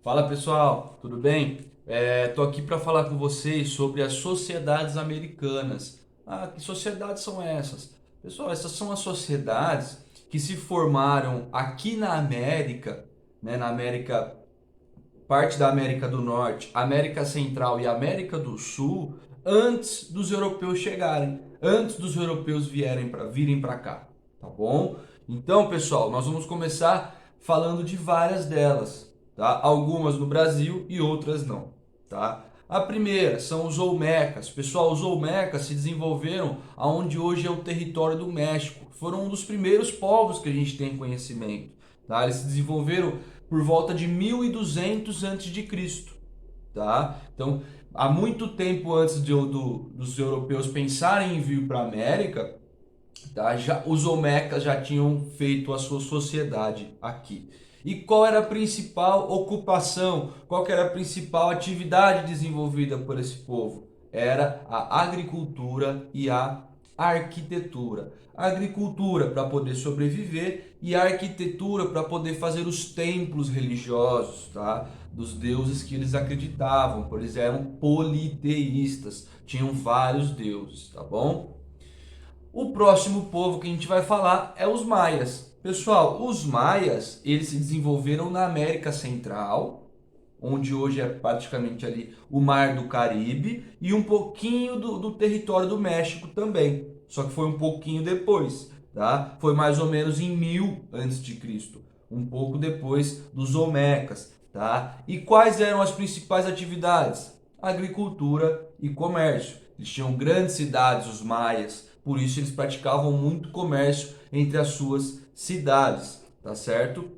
Fala pessoal, tudo bem? Tô aqui para falar com vocês sobre as sociedades americanas. Que sociedades são essas? Pessoal, essas são as sociedades que se formaram aqui na América, né, na América, parte da América do Norte, América Central e América do Sul, antes dos europeus chegarem, antes dos europeus virem para cá, tá bom? Então, pessoal, nós vamos começar falando de várias delas, tá? Algumas no Brasil e outras não, tá? A primeira são os Olmecas. Pessoal, os Olmecas se desenvolveram aonde hoje é o território do México. Foram um dos primeiros povos que a gente tem conhecimento, tá? Eles se desenvolveram por volta de 1200 a.C., tá? Então, há muito tempo antes dos europeus pensarem em vir para a América, tá? Os Olmecas já tinham feito a sua sociedade aqui. E qual era a principal ocupação? Qual que era a principal atividade desenvolvida por esse povo? Era a agricultura e a arquitetura. A agricultura para poder sobreviver e a arquitetura para poder fazer os templos religiosos, tá? Dos deuses que eles acreditavam, pois eles eram politeístas, tinham vários deuses, tá bom? O próximo povo que a gente vai falar é os maias. Pessoal, os maias, eles se desenvolveram na América Central, onde hoje é praticamente ali o Mar do Caribe, e um pouquinho do território do México também. Só que foi um pouquinho depois, tá? Foi mais ou menos em 1000 antes de Cristo, um pouco depois dos Olmecas, tá? E quais eram as principais atividades? Agricultura e comércio. Eles tinham grandes cidades, os maias, por isso eles praticavam muito comércio entre as suas cidades, tá certo?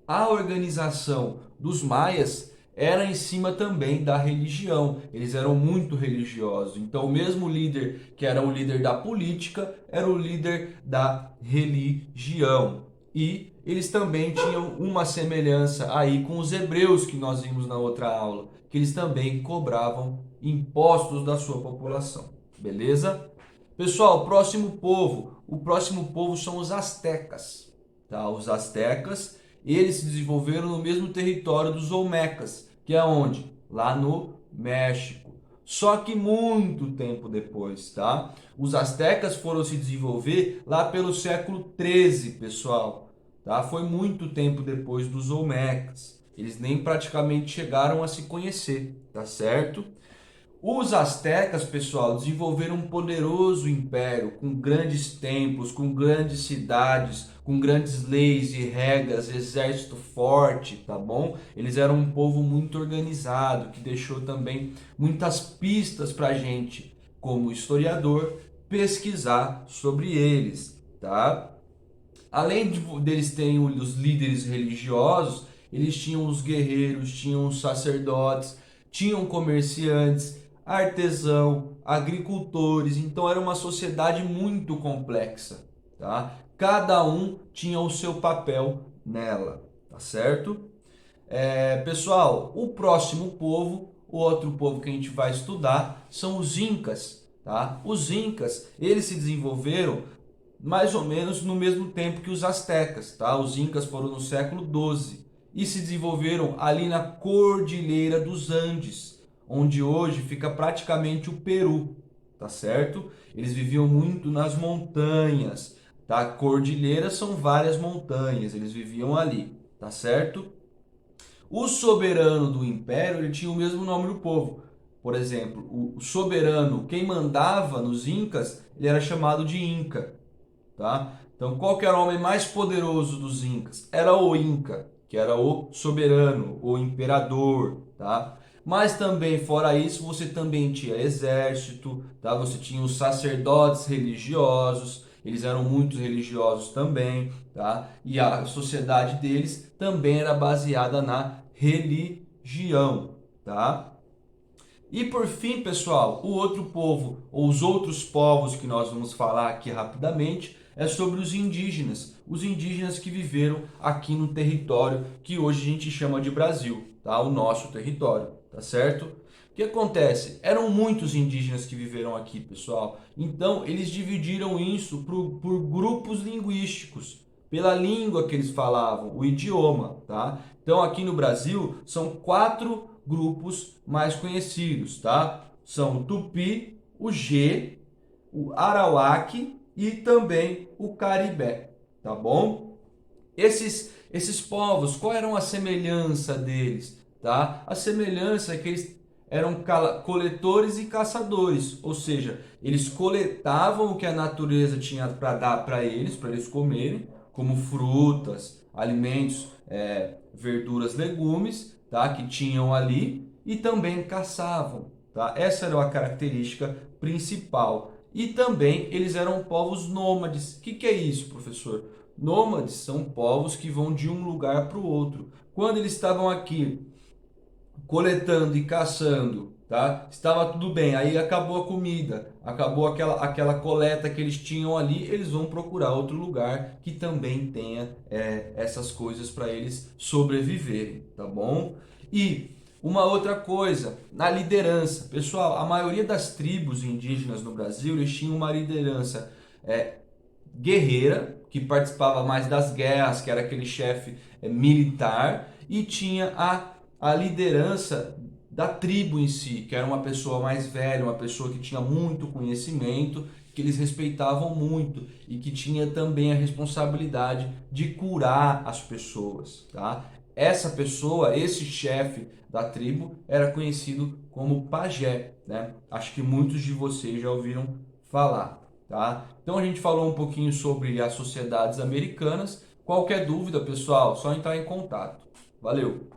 A organização dos maias era em cima também da religião. Eles eram muito religiosos. Então, o mesmo líder que era o líder da política era o líder da religião. E eles também tinham uma semelhança aí com os hebreus que nós vimos na outra aula, que eles também cobravam impostos da sua população. Beleza? Pessoal, o próximo povo são os astecas, tá? Os astecas, eles se desenvolveram no mesmo território dos olmecas, que é onde? Lá no México. Só que muito tempo depois, tá? Os astecas foram se desenvolver lá pelo século 13, pessoal, tá? Foi muito tempo depois dos olmecas. Eles nem praticamente chegaram a se conhecer, tá certo? Os astecas, pessoal, desenvolveram um poderoso império com grandes templos, com grandes cidades, com grandes leis e regras, exército forte, tá bom? Eles eram um povo muito organizado, que deixou também muitas pistas pra gente, como historiador, pesquisar sobre eles, tá? Além deles terem os líderes religiosos, eles tinham os guerreiros, tinham os sacerdotes, tinham comerciantes, artesão, agricultores. Então era uma sociedade muito complexa, tá? Cada um tinha o seu papel nela, tá certo? Pessoal, o próximo povo, o outro povo que a gente vai estudar, são os Incas, tá? Os Incas, eles se desenvolveram mais ou menos no mesmo tempo que os astecas, tá? Os incas foram no século 12 e se desenvolveram ali na Cordilheira dos Andes, onde hoje fica praticamente o Peru, tá certo? Eles viviam muito nas montanhas, tá? Cordilheiras são várias montanhas, eles viviam ali, tá certo? O soberano do império, ele tinha o mesmo nome do povo. Por exemplo, o soberano, quem mandava nos incas, ele era chamado de Inca, tá? Então, qual que era o homem mais poderoso dos Incas? Era o Inca, que era o soberano, o imperador, tá? Mas também, fora isso, você também tinha exército, tá? Você tinha os sacerdotes religiosos, eles eram muito religiosos também, tá? E a sociedade deles também era baseada na religião, tá? E por fim, pessoal, o outro povo, ou os outros povos que nós vamos falar aqui rapidamente, é sobre os indígenas que viveram aqui no território que hoje a gente chama de Brasil, tá? O nosso território, tá certo? O que acontece? Eram muitos indígenas que viveram aqui, pessoal. Então, eles dividiram isso por grupos linguísticos. pela língua que eles falavam, o idioma, tá? Então aqui no Brasil são 4 grupos mais conhecidos, tá? São o Tupi, o G, o Arawak e também o Caribé, tá bom? Esses povos, qual era a semelhança deles, tá? A semelhança é que eles eram coletores e caçadores, ou seja, eles coletavam o que a natureza tinha para dar para eles comerem, como frutas, alimentos, verduras, legumes, tá? Que tinham ali, e também caçavam, tá? Essa era a característica principal. E também eles eram povos nômades. O que é isso, professor? Nômades são povos que vão de um lugar para o outro. Quando eles estavam aqui coletando e caçando, tá? Estava tudo bem, aí acabou a comida, acabou aquela coleta que eles tinham ali, eles vão procurar outro lugar que também tenha essas coisas para eles sobreviverem, tá bom? E uma outra coisa, na liderança. Pessoal, a maioria das tribos indígenas no Brasil, eles tinham uma liderança guerreira, que participava mais das guerras, que era aquele chefe militar, e tinha a liderança da tribo em si, que era uma pessoa mais velha, uma pessoa que tinha muito conhecimento, que eles respeitavam muito e que tinha também a responsabilidade de curar as pessoas, tá? Essa pessoa, esse chefe da tribo, era conhecido como pajé, né? Acho que muitos de vocês já ouviram falar, tá? Então a gente falou um pouquinho sobre as sociedades americanas. Qualquer dúvida, pessoal, só entrar em contato. Valeu!